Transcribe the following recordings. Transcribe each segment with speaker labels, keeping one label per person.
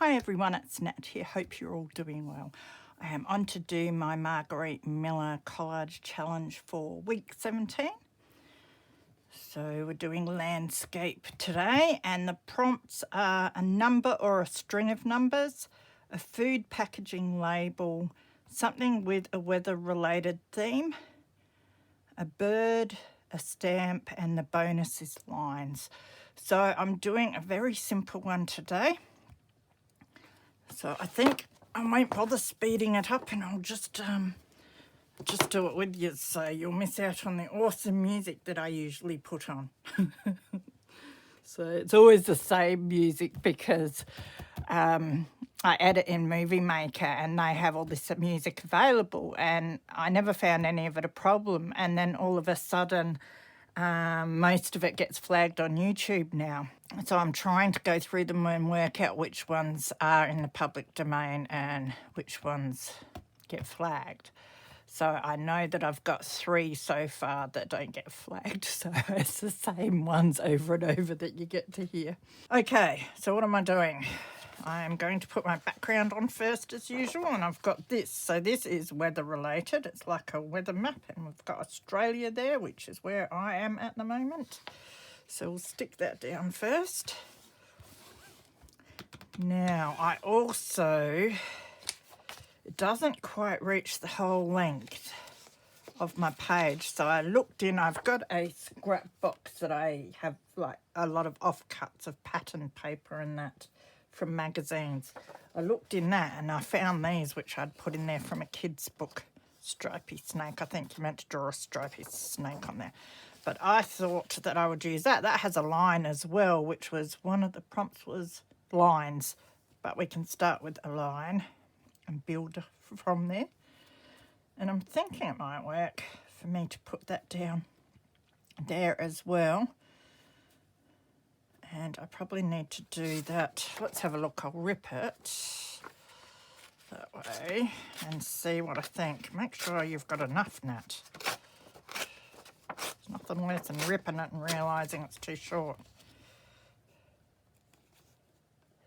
Speaker 1: Hi everyone, it's Nat here. Hope you're all doing well. I am on to do my Margarete Miller Collage Challenge for week 17. So we're doing landscape today, and the prompts are a number or a string of numbers, a food packaging label, something with a weather-related theme, a bird, a stamp, and the bonus is lines. So I'm doing a very simple one today. So I think I won't bother speeding it up, and I'll just do it with you, so you'll miss out on the awesome music that I usually put on. So it's always the same music because I edit in Movie Maker and they have all this music available, and I never found any of it a problem. And then all of a sudden, most of it gets flagged on YouTube now. So I'm trying to go through them and work out which ones are in the public domain and which ones get flagged. So I know that I've got 3 so far that don't get flagged. So it's the same ones over and over that you get to hear. Okay, so what am I doing? I am going to put my background on first as usual, and I've got this. So this is weather related. It's like a weather map, and we've got Australia there, which is where I am at the moment. So we'll stick that down first. Now I also, it doesn't quite reach the whole length of my page. So I looked in, I've got a scrap box that I have like a lot of offcuts of pattern paper and that from magazines. I looked in that and I found these, which I'd put in there from a kid's book, Stripy Snake. I think you meant to draw a stripy snake on there. But I thought that I would use that. That has a line as well, which was one of the prompts was lines. But we can start with a line and build from there. And I'm thinking it might work for me to put that down there as well. And I probably need to do that. Let's have a look. I'll rip it that way and see what I think. Make sure you've got enough, Nat. There's nothing worse than ripping it and realising it's too short.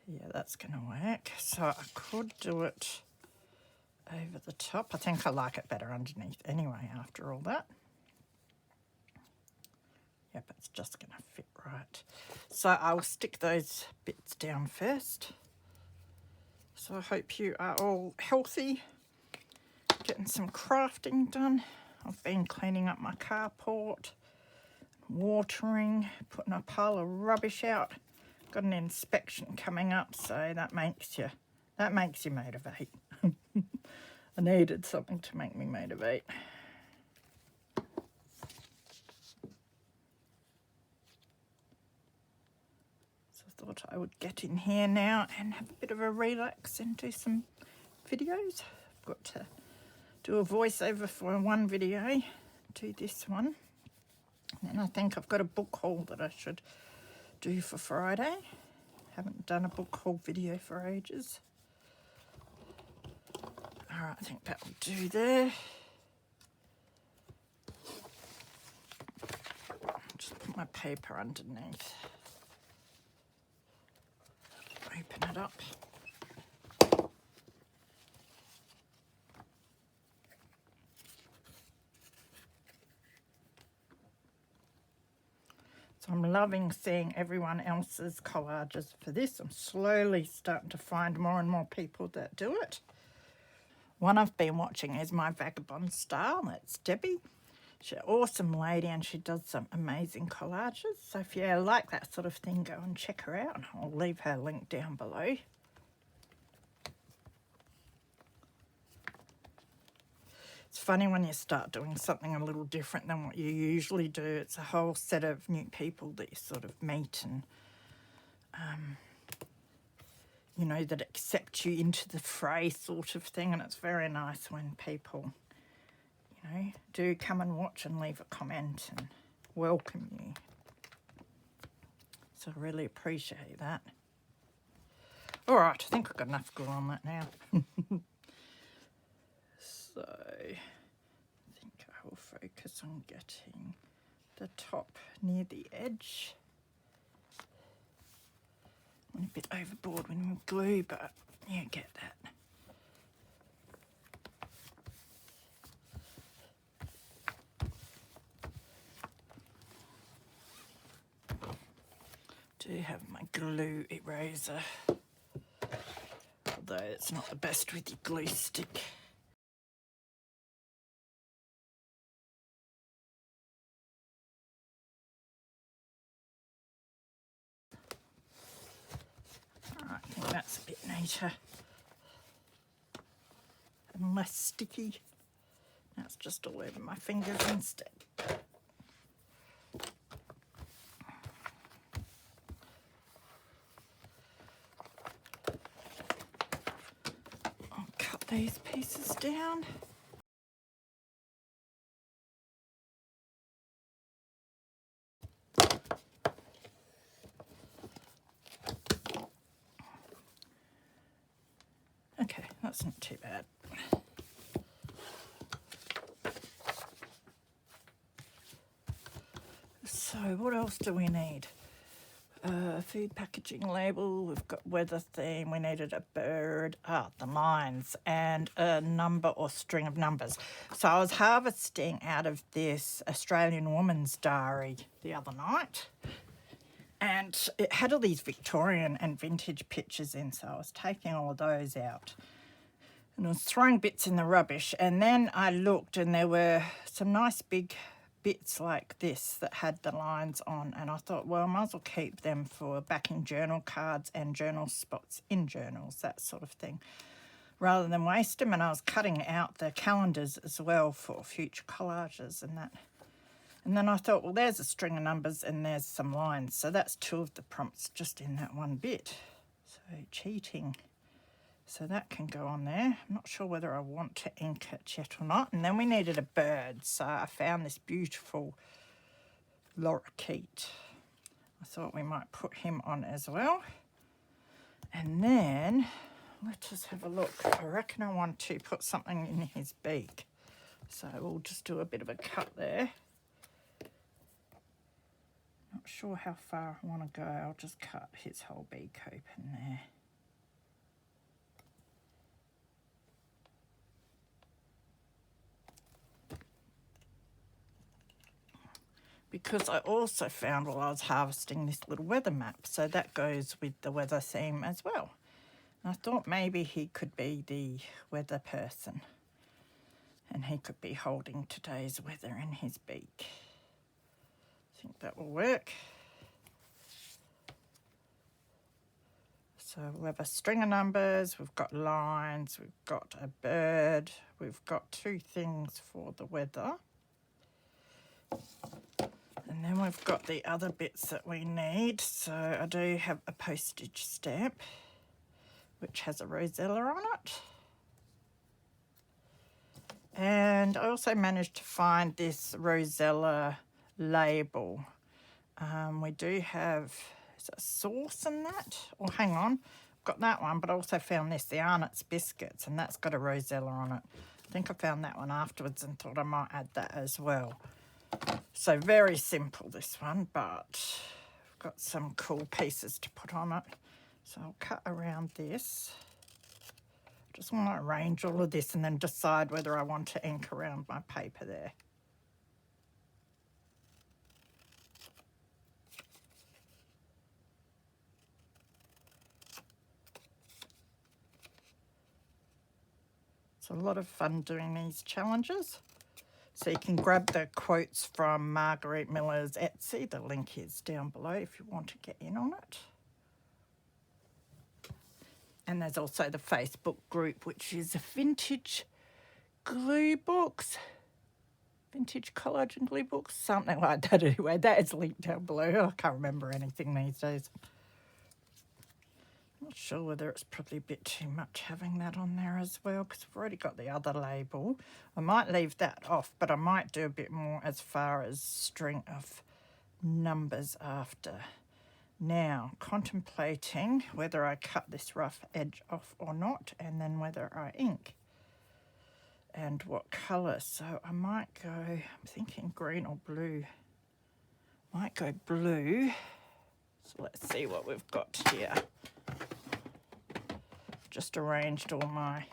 Speaker 1: Yeah, that's going to work. So I could do it over the top. I think I like it better underneath anyway after all that. Yep, it's just going to fit right. So I'll stick those bits down first. So I hope you are all healthy, getting some crafting done. I've been cleaning up my carport, watering, putting a pile of rubbish out. Got an inspection coming up, so that makes you motivate. I needed something to make me motivate. Thought I would get in here now and have a bit of a relax and do some videos. I've got to do a voiceover for one video, do this one, and I think I've got a book haul that I should do for Friday. Haven't done a book haul video for ages. Alright, I think that will do there. Just put my paper underneath. Open it up. So I'm loving seeing everyone else's collages for this. I'm slowly starting to find more and more people that do it. One I've been watching is My Vagabond Style. That's Debbie. She's an awesome lady and she does some amazing collages. So if you like that sort of thing, go and check her out. I'll leave her link down below. It's funny when you start doing something a little different than what you usually do. It's a whole set of new people that you sort of meet and, you know, that accept you into the fray sort of thing. And it's very nice when people, you know, do come and watch and leave a comment and welcome you. So I really appreciate that. All right, I think I've got enough glue on that now. So I think I will focus on getting the top near the edge. Went a bit overboard with my glue, but you get that. Do have my glue eraser, although it's not the best with your glue stick. Alright, I think that's a bit neater and less sticky. That's just all over my fingers instead. I'll cut these pieces down. Okay, that's not too bad. So what else do we need? Food packaging label, we've got weather theme, we needed a bird, the lines, and a number or string of numbers. So I was harvesting out of this Australian Woman's Diary the other night, and it had all these Victorian and vintage pictures in, so I was taking all of those out. And I was throwing bits in the rubbish, and then I looked and there were some nice big bits like this that had the lines on, and I thought, well, I might as well keep them for backing journal cards and journal spots in journals, that sort of thing, rather than waste them. And I was cutting out the calendars as well for future collages and that. And then I thought, well, there's a string of numbers and there's some lines, so that's 2 of the prompts just in that one bit. So cheating. So that can go on there. I'm not sure whether I want to ink it yet or not. And then we needed a bird, so I found this beautiful lorikeet. I thought we might put him on as well. And then let us have a look. I reckon I want to put something in his beak. So we'll just do a bit of a cut there. Not sure how far I want to go. I'll just cut his whole beak open there. Because I also found while I was harvesting this little weather map, so that goes with the weather theme as well. And I thought maybe he could be the weather person and he could be holding today's weather in his beak. I think that will work. So we'll have a string of numbers, we've got lines, we've got a bird, we've got 2 things for the weather. And then we've got the other bits that we need. So I do have a postage stamp, which has a rosella on it. And I also managed to find this rosella label. We do have, is it a sauce in that? Oh, hang on, I've got that one, but I also found this, the Arnott's biscuits, and that's got a rosella on it. I think I found that one afterwards and thought I might add that as well. So very simple, this one, but I've got some cool pieces to put on it. So I'll cut around this. Just want to arrange all of this and then decide whether I want to ink around my paper there. It's a lot of fun doing these challenges. So you can grab the quotes from Margarete Miller's Etsy. The link is down below if you want to get in on it. And there's also the Facebook group, which is Vintage Glue Books. Vintage Collage and Glue Books, something like that anyway. That is linked down below. I can't remember anything these days. Not sure whether it's probably a bit too much having that on there as well, because I've already got the other label. I might leave that off, but I might do a bit more as far as string of numbers after. Now, contemplating whether I cut this rough edge off or not, and then whether I ink and what colour. So I might go, I'm thinking green or blue. Might go blue. So let's see what we've got here. Just arranged all my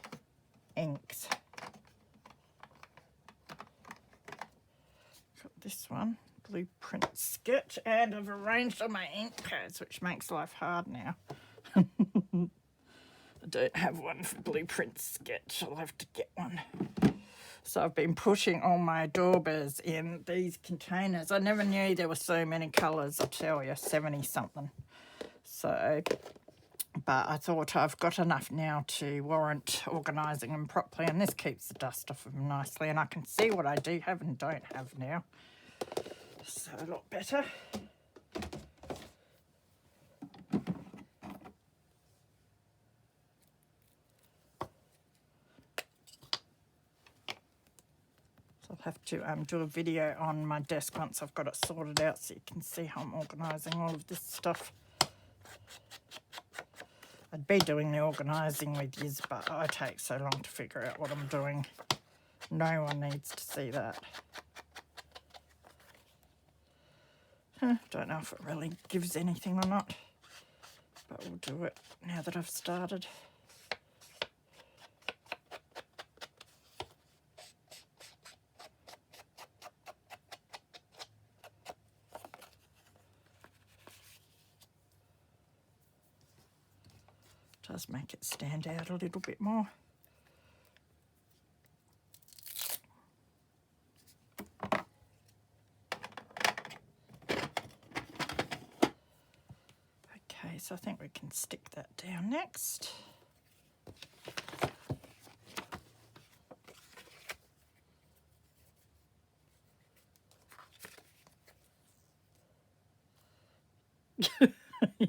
Speaker 1: inks. Got this one, blueprint sketch, and I've arranged all my ink pads, which makes life hard now. I don't have one for blueprint sketch. I'll have to get one. So I've been pushing all my daubers in these containers. I never knew there were so many colours, I tell you, 70 something. So, but I thought I've got enough now to warrant organising them properly, and this keeps the dust off of them nicely, and I can see what I do have and don't have now. So a lot better. I'll have to do a video on my desk once I've got it sorted out so you can see how I'm organising all of this stuff. I'd be doing the organising with you, but I take so long to figure out what I'm doing. No one needs to see that. Don't know if it really gives anything or not, but we'll do it now that I've started. Does make it stand out a little bit more. Okay, so I think we can stick that down next.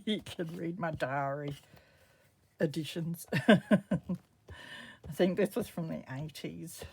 Speaker 1: You can read my diary editions. I think this was from the 80s.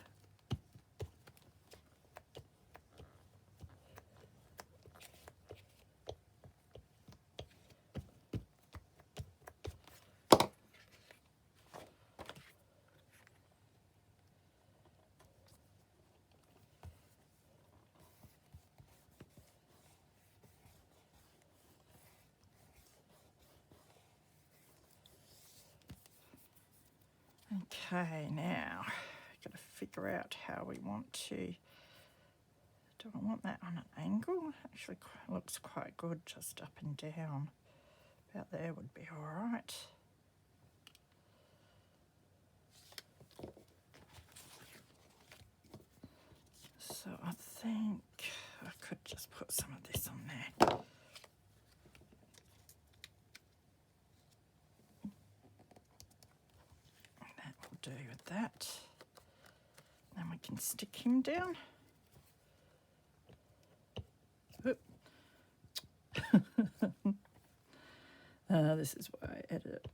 Speaker 1: Okay, now I've got to figure out how we want to. Do I want that on an angle? Actually, looks quite good just up and down. About there would be all right. So I think I could just put some of this on there. That will do with that. Then we can stick him down. Oop. This is why I edit.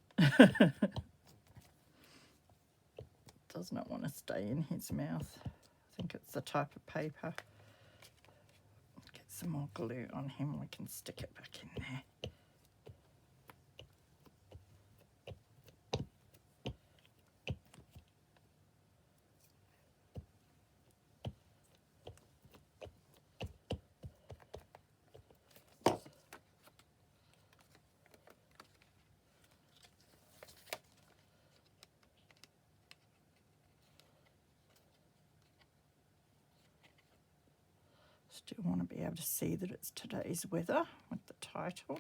Speaker 1: Does not want to stay in his mouth. I think it's the type of paper. Get some more glue on him, we can stick it back in there. Still want to be able to see that it's today's weather with the title.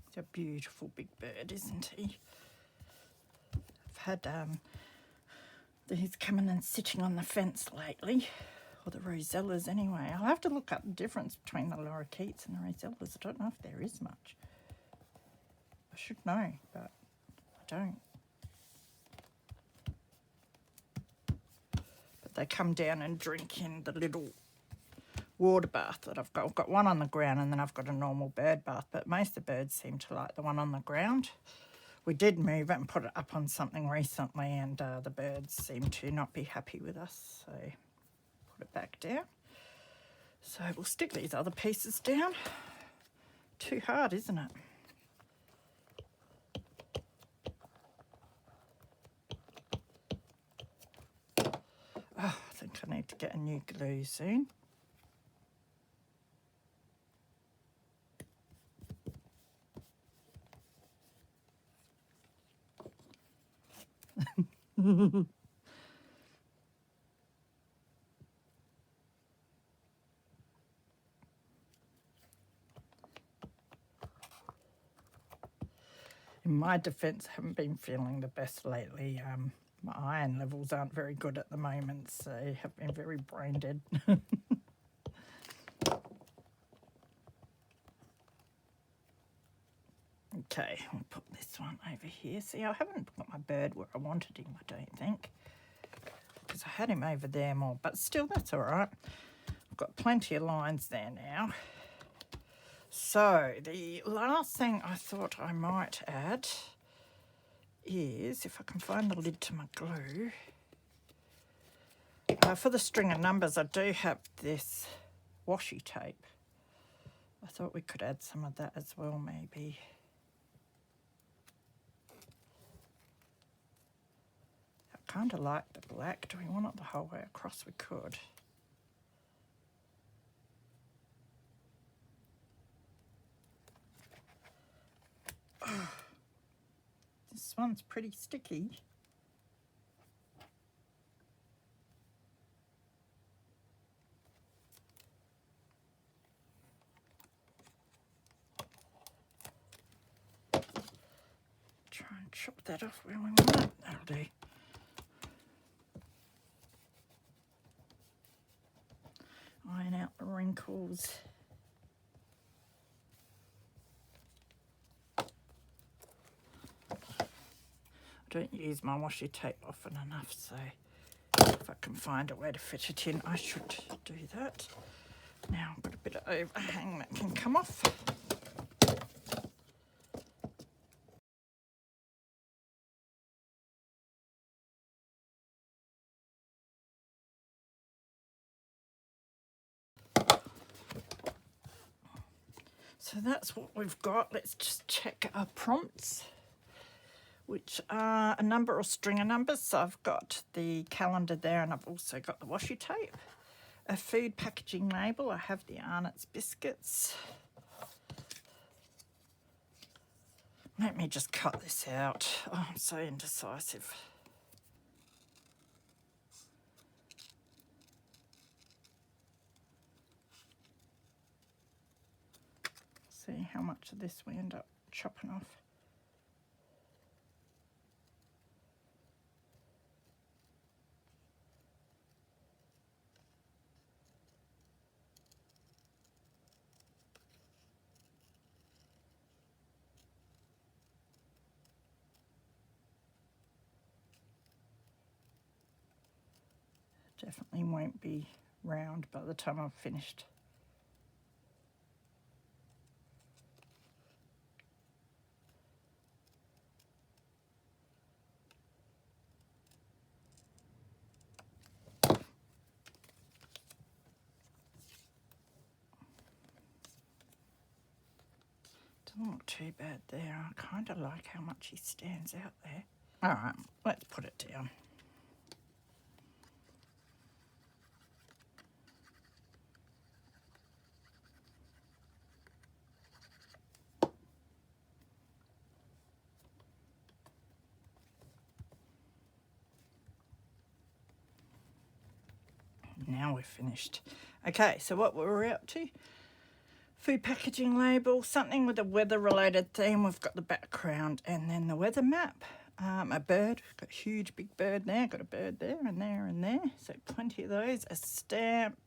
Speaker 1: He's a beautiful big bird, isn't he? I've had he's coming and sitting on the fence lately. Or the rosellas anyway. I'll have to look up the difference between the lorikeets and the rosellas. I don't know if there is much. I should know, but I don't. But they come down and drink in the little water bath that I've got. I've got one on the ground and then I've got a normal bird bath, but most of the birds seem to like the one on the ground. We did move it and put it up on something recently, and the birds seem to not be happy with us, so put it back down. So we'll stick these other pieces down. Too hard, isn't it? Oh, I think I need to get a new glue soon. In my defence, I haven't been feeling the best lately. My iron levels aren't very good at the moment, so I have been very brain dead. Okay, I'll put this one over here. See, I haven't got my bird where I wanted him, I don't think, because I had him over there more, but still, that's all right. I've got plenty of lines there now. So the last thing I thought I might add is, if I can find the lid to my glue, for the string of numbers, I do have this washi tape. I thought we could add some of that as well, maybe. I kind of like the black. Do we want it the whole way across? We could. Oh, this one's pretty sticky. Try and chop that off where we want it. That'll do. Iron out the wrinkles. I don't use my washi tape often enough, so if I can find a way to fit it in, I should do that. Now I've got a bit of overhang that can come off. So that's what we've got. Let's just check our prompts, which are a number or string of numbers. So I've got the calendar there, and I've also got the washi tape. A food packaging label. I have the Arnott's biscuits. Let me just cut this out. Oh, I'm so indecisive. See how much of this we end up chopping off. Definitely won't be round by the time I've finished. Doesn't look too bad there. I kind of like how much he stands out there. All right, let's put it down. Now we're finished. Okay, so what were we up to? Food packaging label, something with a weather related theme. We've got the background and then the weather map. A bird, got a huge big bird there, got a bird there and there and there. So plenty of those. A stamp.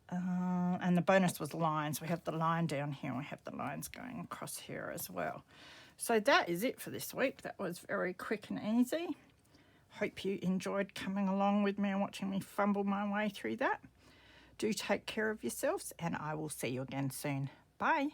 Speaker 1: And the bonus was lines. We have the line down here and we have the lines going across here as well. So that is it for this week. That was very quick and easy. Hope you enjoyed coming along with me and watching me fumble my way through that. Do take care of yourselves, and I will see you again soon. Bye.